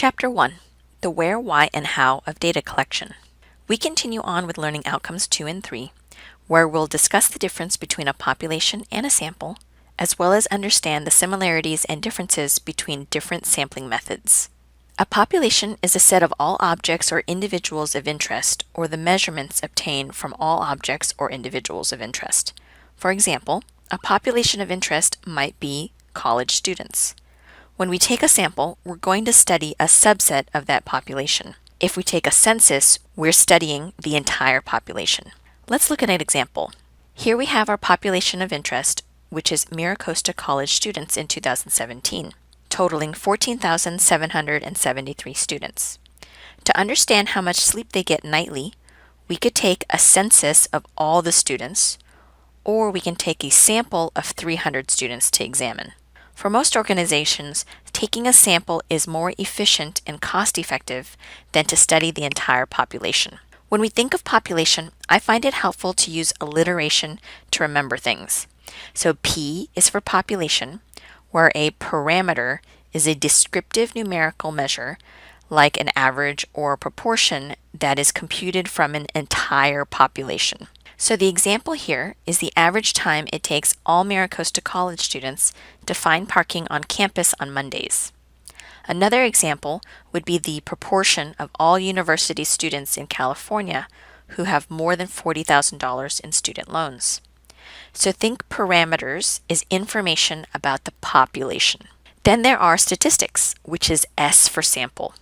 Chapter 1: The Where, Why, and How of Data Collection. We continue on with Learning Outcomes 2 and 3, where we'll discuss the difference between a population and a sample, as well as understand the similarities and differences between different sampling methods. A population is a set of all objects or individuals of interest, or the measurements obtained from all objects or individuals of interest. For example, a population of interest might be college students. When we take a sample, we're going to study a subset of that population. If we take a census, we're studying the entire population. Let's look at an example. Here we have our population of interest, which is Miracosta College students in 2017, totaling 14,773 students. To understand how much sleep they get nightly, we could take a census of all the students, or we can take a sample of 300 students to examine. For most organizations, taking a sample is more efficient and cost-effective than to study the entire population. When we think of population, I find it helpful to use alliteration to remember things. So P is for population, where a parameter is a descriptive numerical measure, like an average or a proportion that is computed from an entire population. So the example here is the average time it takes all Miracosta College students to find parking on campus on Mondays. Another example would be the proportion of all university students in California who have more than $40,000 in student loans. So think parameters is information about the population. Then there are statistics, which is S for sample.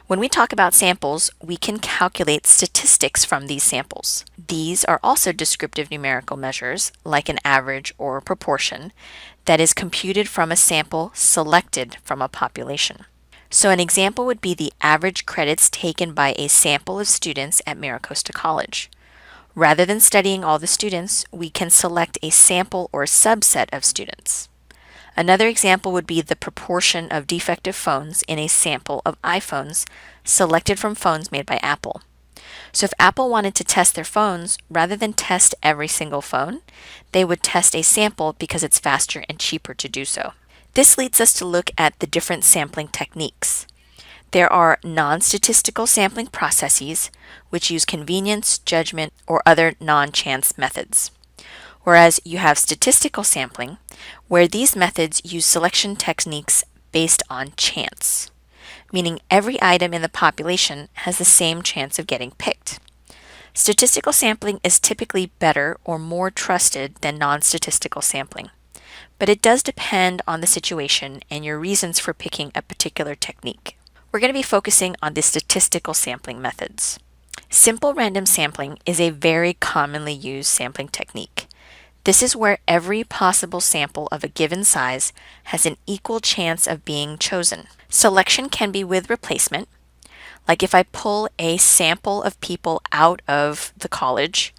When we talk about samples, we can calculate statistics from these samples. These are also descriptive numerical measures, like an average or a proportion, that is computed from a sample selected from a population. So an example would be the average credits taken by a sample of students at Miracosta College. Rather than studying all the students, we can select a sample or subset of students. Another example would be the proportion of defective phones in a sample of iPhones selected from phones made by Apple. So if Apple wanted to test their phones, rather than test every single phone, they would test a sample because it's faster and cheaper to do so. This leads us to look at the different sampling techniques. There are non-statistical sampling processes, which use convenience, judgment, or other non-chance methods. Whereas you have statistical sampling, where these methods use selection techniques based on chance, meaning every item in the population has the same chance of getting picked. Statistical sampling is typically better or more trusted than non-statistical sampling, but it does depend on the situation and your reasons for picking a particular technique. We're going to be focusing on the statistical sampling methods. Simple random sampling is a very commonly used sampling technique. This is where every possible sample of a given size has an equal chance of being chosen. Selection can be with replacement, like if I pull a sample of people out of the college,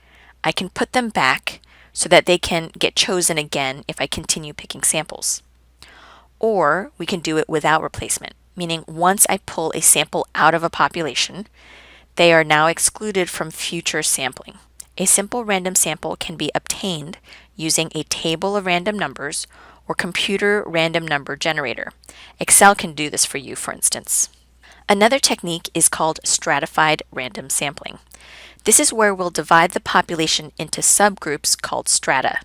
I can put them back so that they can get chosen again if I continue picking samples. Or we can do it without replacement, meaning once I pull a sample out of a population, they are now excluded from future sampling. A simple random sample can be obtained using a table of random numbers or computer random number generator. Excel can do this for you, for instance. Another technique is called stratified random sampling. This is where we'll divide the population into subgroups called strata,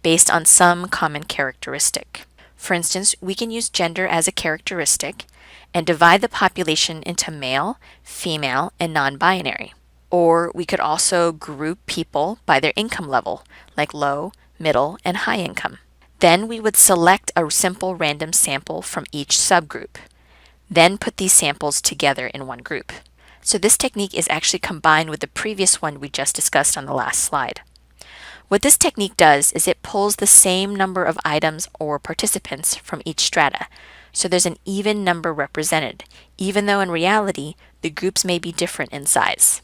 based on some common characteristic. For instance, we can use gender as a characteristic and divide the population into male, female, and non-binary. Or we could also group people by their income level, like low, middle, and high income. Then we would select a simple random sample from each subgroup, then put these samples together in one group. So this technique is actually combined with the previous one we just discussed on the last slide. What this technique does is it pulls the same number of items or participants from each strata, so there's an even number represented, even though in reality the groups may be different in size.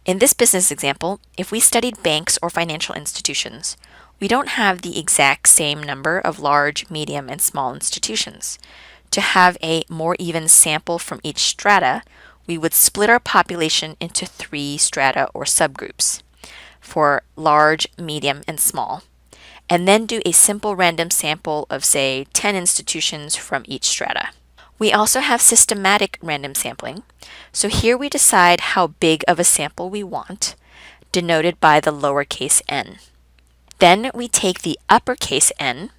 In this business example, if we studied banks or financial institutions, we don't have the exact same number of large, medium, and small institutions. To have a more even sample from each strata, we would split our population into 3 strata or subgroups for large, medium, and small, and then do a simple random sample of, say, 10 institutions from each strata. We also have systematic random sampling. So here we decide how big of a sample we want, denoted by the lowercase n. Then we take the uppercase N,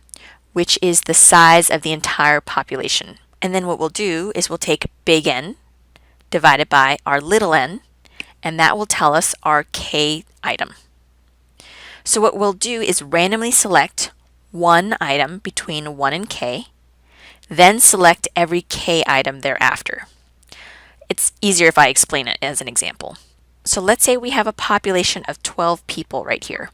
which is the size of the entire population. And then what we'll do is we'll take big N divided by our little n, and that will tell us our k item. So what we'll do is randomly select one item between 1 and k, then select every k item thereafter. It's easier if I explain it as an example. So let's say we have a population of 12 people right here,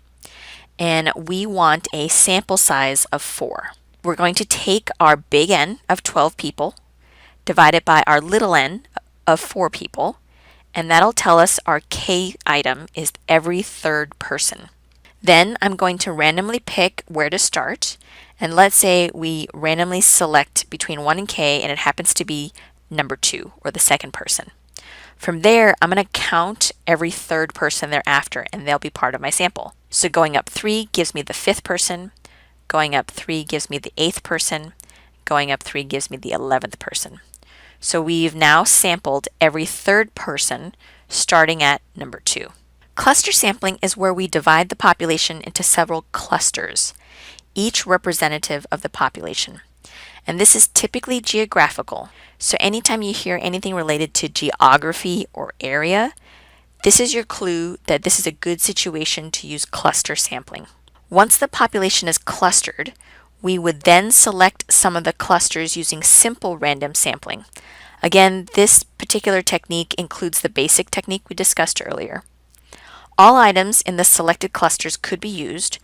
and we want a sample size of 4. We're going to take our big N of 12 people, divide it by our little n of 4 people, and that'll tell us our k item is every third person. Then I'm going to randomly pick where to start, and let's say we randomly select between 1 and k, and it happens to be number 2, or the second person. From there, I'm going to count every third person thereafter, and they'll be part of my sample. So going up 3 gives me the 5th person, going up 3 gives me the 8th person, going up 3 gives me the 11th person. So we've now sampled every third person starting at number 2. Cluster sampling is where we divide the population into several clusters, each representative of the population. And this is typically geographical. So anytime you hear anything related to geography or area, this is your clue that this is a good situation to use cluster sampling. Once the population is clustered, we would then select some of the clusters using simple random sampling. Again, this particular technique includes the basic technique we discussed earlier. All items in the selected clusters could be used,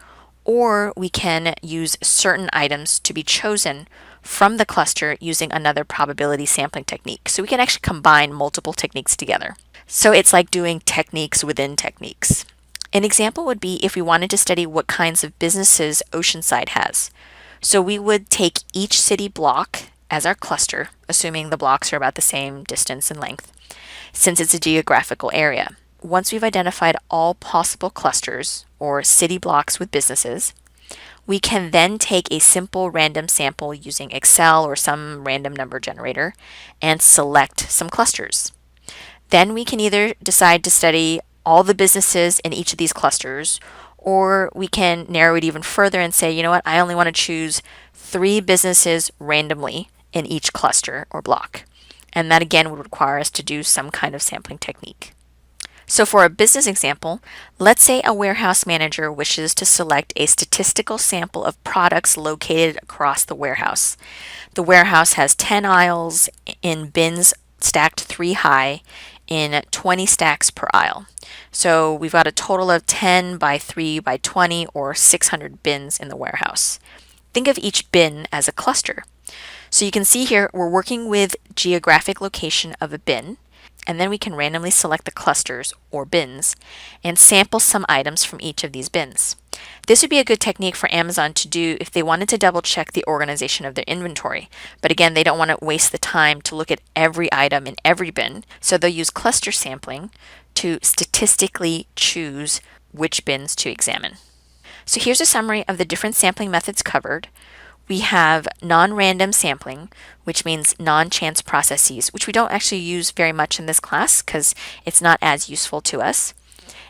or we can use certain items to be chosen from the cluster using another probability sampling technique. So we can actually combine multiple techniques together. So it's like doing techniques within techniques. An example would be if we wanted to study what kinds of businesses Oceanside has. So we would take each city block as our cluster, assuming the blocks are about the same distance and length, since it's a geographical area. Once we've identified all possible clusters or city blocks with businesses, we can then take a simple random sample using Excel or some random number generator and select some clusters. Then we can either decide to study all the businesses in each of these clusters, or we can narrow it even further and say, you know what, I only want to choose 3 businesses randomly in each cluster or block. And that again would require us to do some kind of sampling technique. So for a business example, let's say a warehouse manager wishes to select a statistical sample of products located across the warehouse. The warehouse has 10 aisles in bins stacked 3 high in 20 stacks per aisle. So we've got a total of 10 by 3 by 20 or 600 bins in the warehouse. Think of each bin as a cluster. So you can see here we're working with geographic location of a bin, and then we can randomly select the clusters or bins and sample some items from each of these bins. This would be a good technique for Amazon to do if they wanted to double check the organization of their inventory. But again, they don't want to waste the time to look at every item in every bin, so they'll use cluster sampling to statistically choose which bins to examine. So here's a summary of the different sampling methods covered. We have non-random sampling, which means non-chance processes, which we don't actually use very much in this class because it's not as useful to us.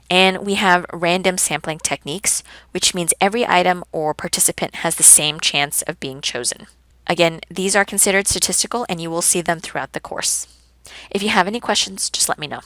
And we have random sampling techniques, which means every item or participant has the same chance of being chosen. Again, these are considered statistical and you will see them throughout the course. If you have any questions, just let me know.